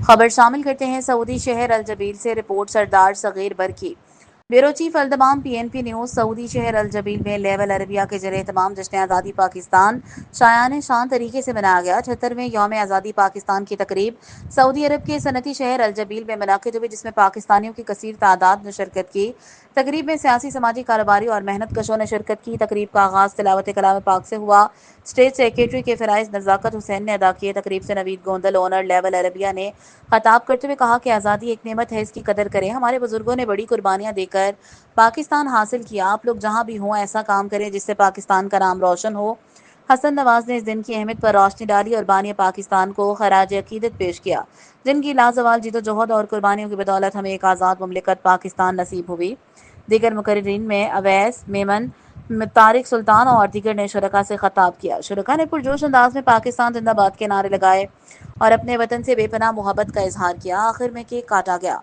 خبر شامل کرتے ہیں سعودی شہر الجبیل سے report Sardar Saghir Barki. Bureau chief الدمام PNP نیوز۔ سعودی شہر الجبیل میں لیول عربیہ کے زیر اہتمام جشن آزادی پاکستان شایان شان طریقے سے منایا گیا۔ 78ویں یوم آزادی پاکستان کی تقریب سعودی عرب کے صنعتی شہر الجبیل میں منعقد ہوئی، جس میں پاکستانیوں کی کثیر تعداد نے شرکت کی۔ تقریب میں سیاسی، سماجی، کاروباری اور محنت کشوں نے شرکت کی۔ تقریب کا آغاز تلاوت کلام پاک سے ہوا۔ اسٹیٹ سیکریٹری کے فرائض نزاکت حسین نے ادا کیے۔ تقریب سے نوید گوندل، اونر لیول عربیہ نے خطاب کرتے ہوئے کہا کہ آزادی ایک نعمت ہے، اس کی قدر کریں۔ ہمارے بزرگوں نے بڑی قربانیاں دے کر پاکستان حاصل کیا۔ آپ لوگ جہاں بھی ہوں ایسا کام کریں جس سے پاکستان کا نام روشن ہو۔ حسن نواز نے اس دن کی اہمیت پر روشنی ڈالی اور بانی پاکستان کو خراج عقیدت پیش کیا، جن کی لازوال جدوجہد اور قربانیوں کی بدولت ہمیں ایک آزاد مملکت پاکستان نصیب ہوئی۔ دیگر مقررین میں اویس میمن، طارق سلطان اور دیگر نے شرکاء سے خطاب کیا۔ شرکاء نے پرجوش انداز میں پاکستان زندہ باد کے نعرے لگائے اور اپنے وطن سے بے پناہ محبت کا اظہار کیا۔ آخر میں کیک کاٹا گیا۔